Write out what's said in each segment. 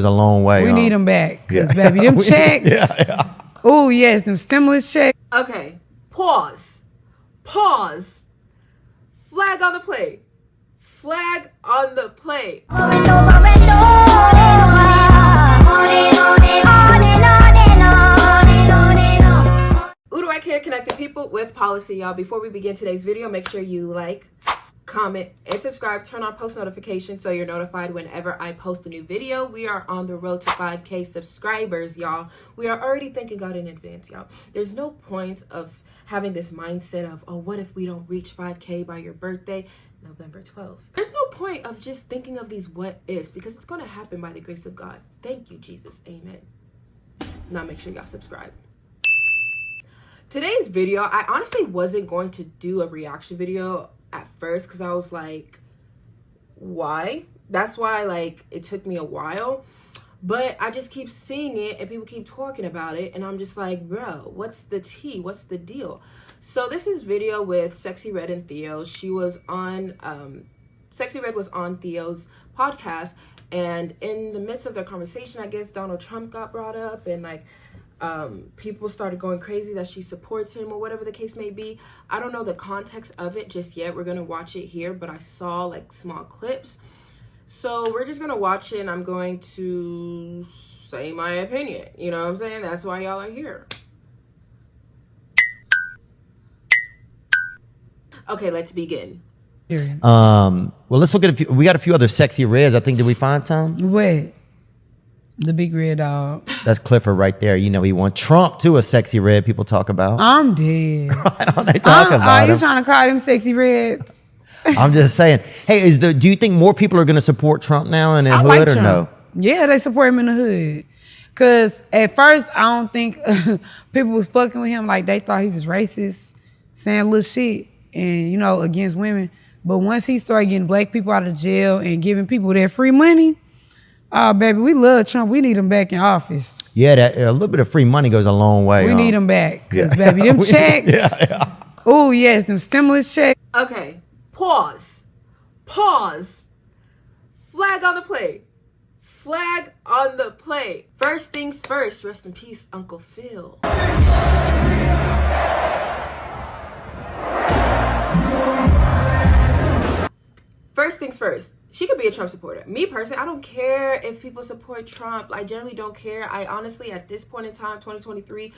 a long way. We need them back. Because, baby, them checks. Yeah. Oh, yes, them stimulus checks. Okay, pause. Pause. Flag on the play. Flag on the play. Who do I care? Connecting people with policy, y'all. Before we begin today's video, make sure you like, comment, and subscribe. Turn on post notifications so you're notified whenever I post a new video. We are on the road to 5K subscribers, y'all. We are already thanking God in advance, y'all. There's no point of having this mindset of, oh, what if we don't reach 5K by your birthday, November 12th? There's no point of just thinking of these what ifs, because it's going to happen by the grace of God. Thank you, Jesus. Amen. Now make sure y'all subscribe. Today's video, I honestly wasn't going to do a reaction video at first because I was like, why? That's why like it took me a while, but I just keep seeing it and people keep talking about it and I'm just like, bro, what's the tea? What's the deal? So this is video with Sexxy Red and THEO. She was on Sexxy Red was on THEO's podcast, and in the midst of their conversation, I guess Donald Trump got brought up and like people started going crazy that she supports him or whatever the case may be. I don't know the context of it just yet. We're gonna watch it here, but I saw like small clips, so we're just gonna watch it and I'm going to say my opinion. You know what I'm saying? That's why y'all are here. Okay, let's begin. Well, let's look at a few. We got a few other Sexxy Reds. I think, did we find some? Wait. The big red dog. That's Clifford right there. You know, he won Trump too, a Sexxy Red people talk about. I'm dead. Right on, they talk about Are you him. trying to call them Sexxy Reds? I'm just saying. Hey, do you think more people are going to support Trump now in the hood like or Trump. no? Yeah, they support him in the hood. Because at first, I don't think people was fucking with him like they thought he was racist, saying little shit and, you know, against women. But once he started getting black people out of jail and giving people their free money, oh, baby, we love Trump. We need him back in office. Yeah, a little bit of free money goes a long way. We need him back. Because, baby, them checks. Yeah. Oh, yes, them stimulus checks. Okay, pause. Pause. Flag on the play. Flag on the play. First things first, rest in peace, Uncle Phil. First things first, she could be a Trump supporter. Me personally, I don't care if people support Trump. I generally don't care. I honestly, at this point in time, 2023,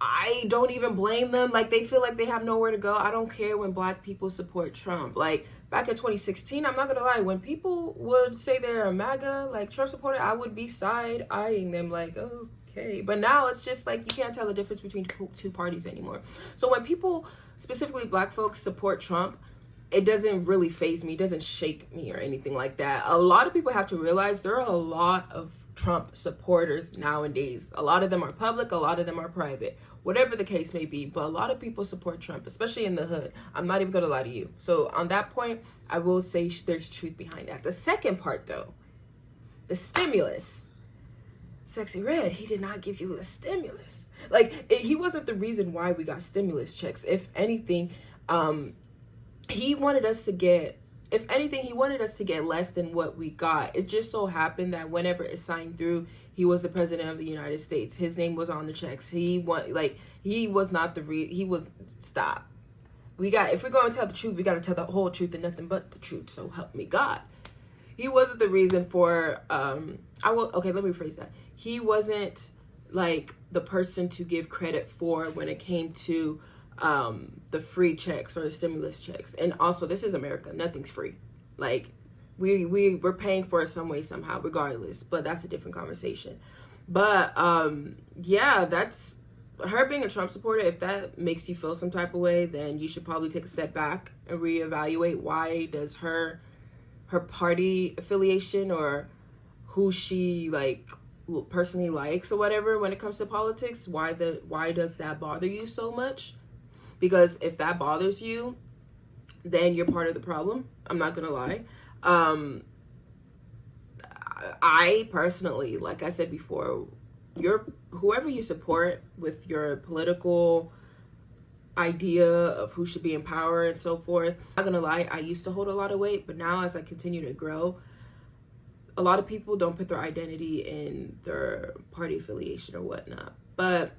I don't even blame them. Like, they feel like they have nowhere to go. I don't care when black people support Trump. Like, back in 2016, I'm not gonna lie, when people would say they're a MAGA, like, Trump supporter, I would be side-eyeing them like, okay. But now it's just like, you can't tell the difference between two parties anymore. So when people, specifically black folks, support Trump, it doesn't really faze me. It doesn't shake me or anything like that. A lot of people have to realize there are a lot of Trump supporters nowadays. A lot of them are public, a lot of them are private, whatever the case may be. But a lot of people support Trump, especially in the hood. I'm not even going to lie to you. So on that point, I will say there's truth behind that. The second part, though, the stimulus. Sexxy Red, he did not give you a stimulus. Like, he wasn't the reason why we got stimulus checks. If anything, he wanted us to get, if anything, he wanted us to get less than what we got. It just so happened that whenever it signed through, he was the president of the United States. His name was on the checks. He was not stop. If we're going to tell the truth, we got to tell the whole truth and nothing but the truth. So help me God. He wasn't the reason for, let me rephrase that. He wasn't like the person to give credit for when it came to the free checks or the stimulus checks. And also, this is America. Nothing's free. Like, we're paying for it some way, somehow, regardless. But that's a different conversation. But yeah, that's her being a Trump supporter. If that makes you feel some type of way, then you should probably take a step back and reevaluate why does her party affiliation or who she like personally likes or whatever when it comes to politics, why does that bother you so much? Because if that bothers you, then you're part of the problem. I'm not gonna lie. I personally, like I said before, whoever you support with your political idea of who should be in power and so forth. I'm not gonna lie, I used to hold a lot of weight, but now as I continue to grow, a lot of people don't put their identity in their party affiliation or whatnot. But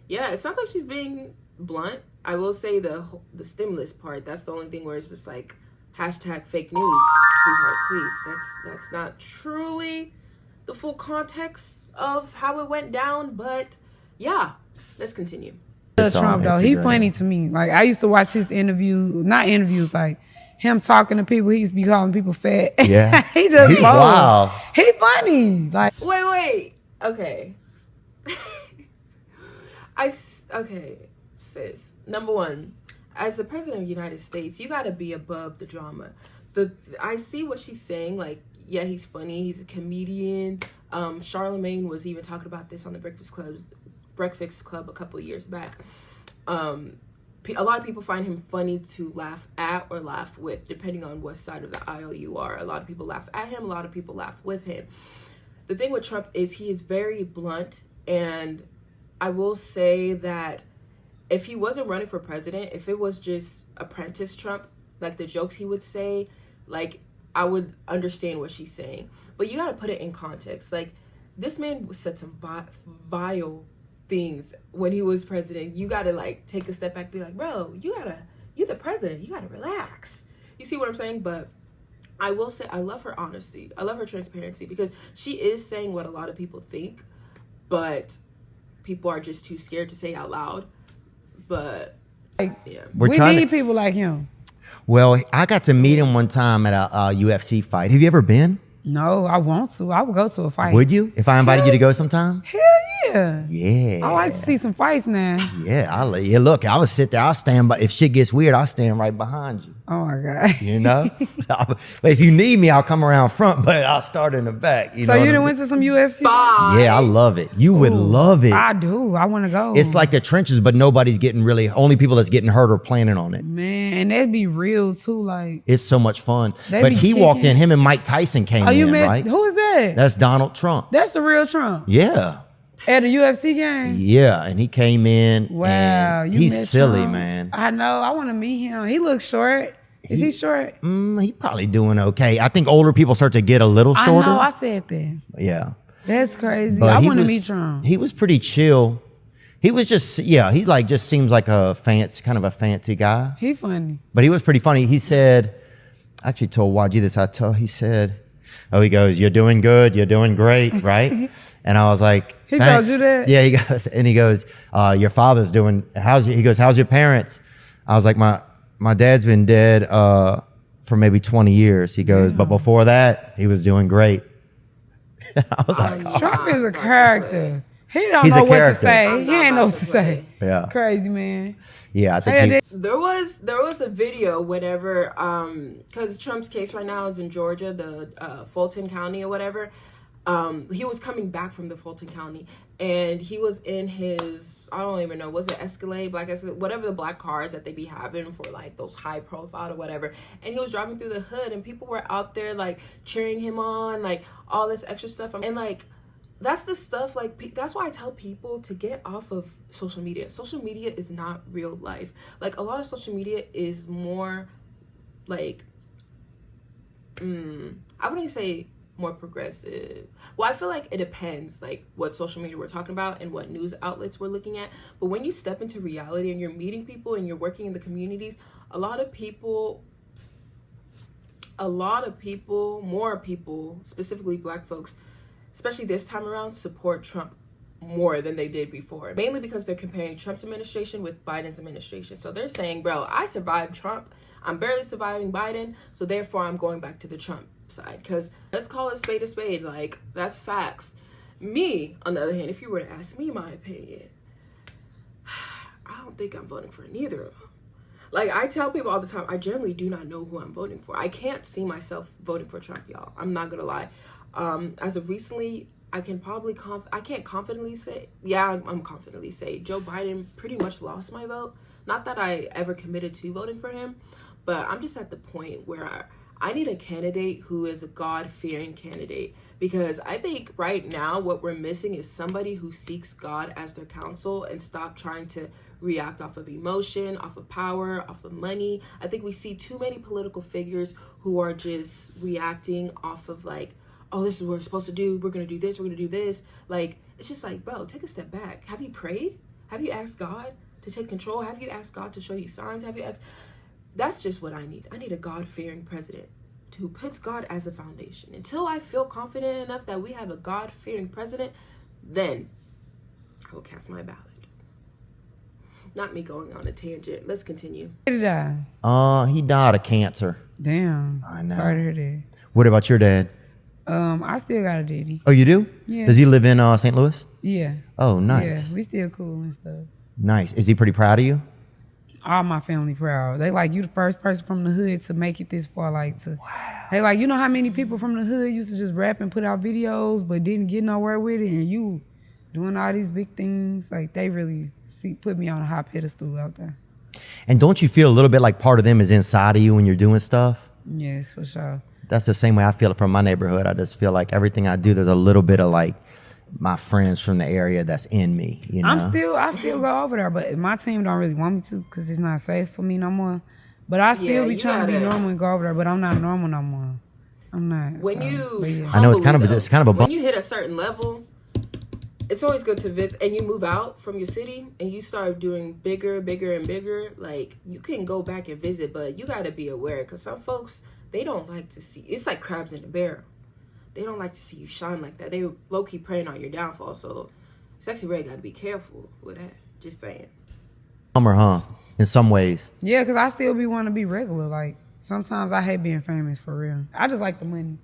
yeah, it sounds like she's being blunt. I will say the stimulus part, that's the only thing where it's just like hashtag fake news, sweetheart, please. That's not truly the full context of how it went down, but yeah, let's continue. Trump though, he funny to me. Like I used to watch his not interviews, like him talking to people. He used to be calling people fat. Yeah. He just bold. Wow. He funny. Like wait. Okay. Okay, sis. Number one, as the president of the United States, you gotta be above the drama. I see what she's saying. Like, yeah, he's funny. He's a comedian. Charlemagne was even talking about this on the Breakfast Club a couple of years back. A lot of people find him funny to laugh at or laugh with, depending on what side of the aisle you are. A lot of people laugh at him. A lot of people laugh with him. The thing with Trump is he is very blunt, and I will say that if he wasn't running for president, if it was just apprentice Trump, like the jokes he would say, like I would understand what she's saying. But you got to put it in context. Like this man said some vile things when he was president. You got to like take a step back and be like, bro, you're the president. You got to relax. You see what I'm saying? But I will say I love her honesty. I love her transparency because she is saying what a lot of people think, but people are just too scared to say out loud. But yeah, we need people like him. Well, I got to meet him one time at a UFC fight. Have you ever been? No, I want to. I would go to a fight. Would you? If I invited you to go sometime? Hell yeah. Yeah. I like to see some fights now. Yeah, look, I would sit there. I'll stand by. If shit gets weird, I'll stand right behind you. Oh my God. You know? But if you need me, I'll come around front, but I'll start in the back. So you done went to some UFC? Yeah, I love it. You would love it. I do. I want to go. It's like the trenches, but nobody's getting only people that's getting hurt or planning on it. Man, and that'd be real too. Like it's so much fun. They But be he walked kicking. in, him and Mike Tyson came in, right? Who is that? That's Donald Trump. That's the real Trump. Yeah. At a UFC game? Yeah, and he came in. Wow. And you he's met silly, Trump? man. I know. I want to meet him. He looks short. Is he short? He probably doing okay. I think older people start to get a little shorter. I know. I said that. Yeah. That's crazy. But I want to meet Trump. He was pretty chill. He was just, he like just seems like a fancy guy. He funny. But he was pretty funny. He said, I actually told YG this. He said, he goes, you're doing good. You're doing great, right? And I was like, he thanks. told you that? Yeah, he goes, your father's doing, how's your parents? I was like, my dad's been dead for maybe 20 years. He goes, but before that, he was doing great. I was like, Trump is a character. He don't know what to say. He ain't know what to say. Yeah. Crazy, man. Yeah, I think there was a video whenever because Trump's case right now is in Georgia, the Fulton County or whatever. He was coming back from the Fulton County, and he was in his, I don't even know, was it Escalade, black Escalade, whatever the black cars that they be having for like those high profile or whatever. And he was driving through the hood, and people were out there like cheering him on, like all this extra stuff, and like. That's the stuff, like, that's why I tell people to get off of social media. Social media is not real life. Like, a lot of social media is more, like, I wouldn't say more progressive. Well, I feel like it depends, like, what social media we're talking about and what news outlets we're looking at. But when you step into reality and you're meeting people and you're working in the communities, more people, specifically black folks, especially this time around, support Trump more than they did before. Mainly because they're comparing Trump's administration with Biden's administration. So they're saying, bro, I survived Trump. I'm barely surviving Biden. So therefore, I'm going back to the Trump side. Because let's call it spade a spade. Like, that's facts. Me, on the other hand, if you were to ask me my opinion, I don't think I'm voting for neither of them. Like, I tell people all the time, I generally do not know who I'm voting for. I can't see myself voting for Trump, y'all. I'm not going to lie. As of recently, I can't confidently say, I'm confidently say Joe Biden pretty much lost my vote. Not that I ever committed to voting for him, but I'm just at the point where I need a candidate who is a God-fearing candidate, because I think right now what we're missing is somebody who seeks God as their counsel and stop trying to react off of emotion, off of power, off of money. I think we see too many political figures who are just reacting off of like oh, this is what we're supposed to do. We're going to do this. We're going to do this. Like, it's just like, bro, take a step back. Have you prayed? Have you asked God to take control? Have you asked God to show you signs? Have you asked? That's just what I need. I need a God-fearing president who puts God as a foundation. Until I feel confident enough that we have a God-fearing president, then I will cast my ballot. Not me going on a tangent. Let's continue. Did he die? He died of cancer. Damn. I know. Sorry to hear that. What about your dad? I still got a daddy. Oh, you do? Yeah. Does he live in St. Louis? Yeah. Oh, nice. Yeah, we still cool and stuff. Nice. Is he pretty proud of you? All my family proud. They like, you the first person from the hood to make it this far. Like, to, wow. They like, you know how many people from the hood used to just rap and put out videos but didn't get nowhere with it, and you doing all these big things. Like, they really put me on a high pedestal out there. And don't you feel a little bit like part of them is inside of you when you're doing stuff? Yes, for sure. That's the same way I feel it from my neighborhood. I just feel like everything I do, there's a little bit of like my friends from the area that's in me, you know? I still go over there, but my team don't really want me to because it's not safe for me no more. But I still be trying to be normal and go over there, but I'm not normal no more. I'm not. I know it's kind of a when you hit a certain level, it's always good to visit, and you move out from your city and you start doing bigger and bigger. Like, you can go back and visit, but you got to be aware because some folks, they don't like to see. It's like crabs in a barrel. They don't like to see you shine like that. They low-key preying on your downfall. So Sexxy Red got to be careful with that. Just saying. Bummer, huh? In some ways. Yeah, because I still want to be regular. Like, sometimes I hate being famous for real. I just like the money.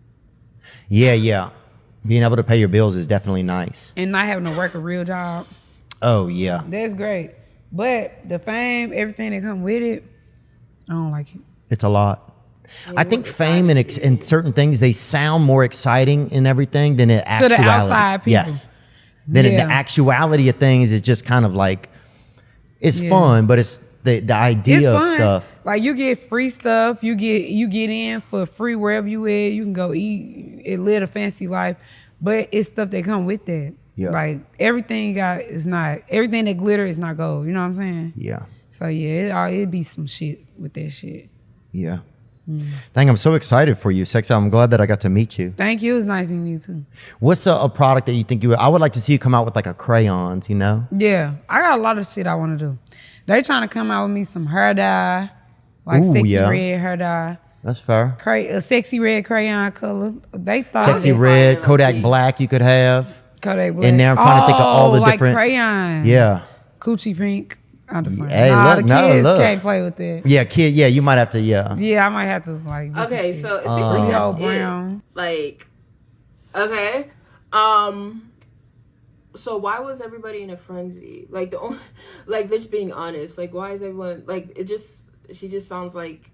Yeah. Being able to pay your bills is definitely nice. And not having to work a real job. Oh, yeah. That's great. But the fame, everything that come with it, I don't like it. It's a lot. I think fame and certain things, they sound more exciting and everything than it actuality. To the outside people. Yes. Then in the actuality of things, it's just kind of like, it's fun, but it's the idea of stuff. Like, you get free stuff. You get in for free wherever you at. You can go eat and live a fancy life. But it's stuff that come with that. Yeah. Like, everything everything that glitter is not gold. You know what I'm saying? Yeah. So, yeah, it'd be some shit with that shit. Yeah. Dang, I'm so excited for you, Sexxy. I'm glad that I got to meet you. Thank you. It was nice meeting you too. What's a product that you think I would like to see you come out with, like a crayons, you know? Yeah, I got a lot of shit I want to do. They trying to come out with me some hair dye, like Sexxy Red hair dye. That's fair. A Sexxy Red crayon color. They thought Sexxy Red, Kodak Black you could have. Kodak Black. And now I'm trying to think of all the different. Like crayons. Yeah. Coochie Pink. I'm just like, hey, the look, kids can't play with that. Yeah, you might have to, Yeah, I might have to, like, okay, so it seems like that's brown. it. Like, okay. So why was everybody in a frenzy? Like, the only, like, they're just being honest. Like, why is everyone, like, she just sounds like,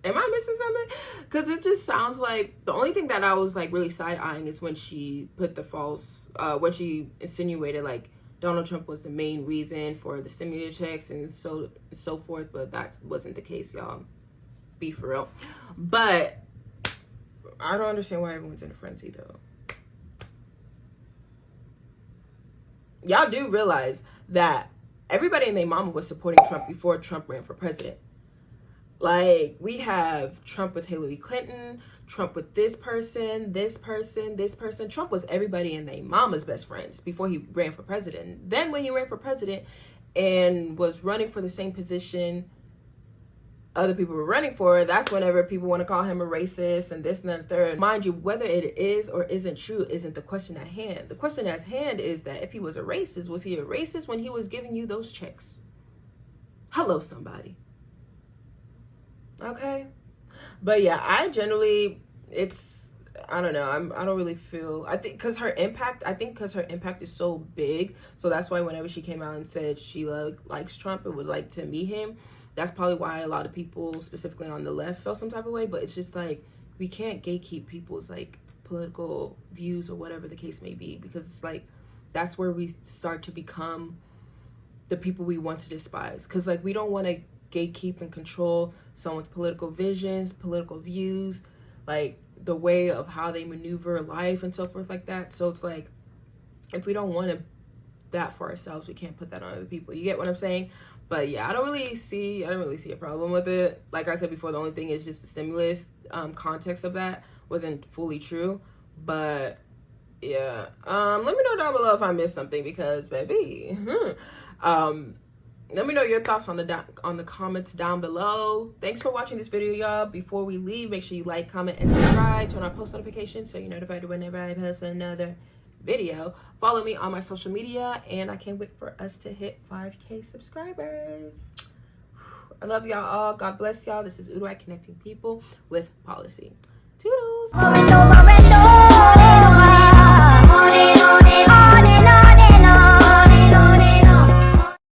am I missing something? Because it just sounds like, the only thing that I was, like, really side-eyeing is when she put the false, when she insinuated, like, Donald Trump was the main reason for the stimulus checks and so forth, but that wasn't the case, y'all. Be for real. But I don't understand why everyone's in a frenzy, though. Y'all do realize that everybody and their mama was supporting Trump before Trump ran for president. Like, we have Trump with Hillary Clinton, Trump with this person. Trump was everybody and their mama's best friends before he ran for president. Then when he ran for president and was running for the same position other people were running for, that's whenever people want to call him a racist and this and that and third. Mind you, whether it is or isn't true isn't the question at hand. The question at hand is that if he was a racist, was he a racist when he was giving you those checks? Hello, somebody. Okay. But yeah, I generally, I don't know. I don't really feel, I think because her impact is so big. So that's why whenever she came out and said she likes Trump and would like to meet him, that's probably why a lot of people, specifically on the left, felt some type of way. But it's just like, we can't gatekeep people's like political views or whatever the case may be, because it's like, that's where we start to become the people we want to despise. Because like, we don't want to gatekeep and control someone's political visions, political views, like the way of how they maneuver life and so forth like that. So it's like, if we don't want that for ourselves, we can't put that on other people. You get what I'm saying? But yeah, I don't really see a problem with it. Like I said before, the only thing is just the stimulus context of that wasn't fully true. But yeah, let me know down below if I missed something, because baby, let me know your thoughts on the comments down below. Thanks for watching this video, y'all. Before we leave, make sure you like, comment, and subscribe. Turn on post notifications so you're notified whenever I post another video. Follow me on my social media, and I can't wait for us to hit 5K subscribers. I love y'all all. God bless y'all. This is Uruguay, connecting people with policy. Toodles.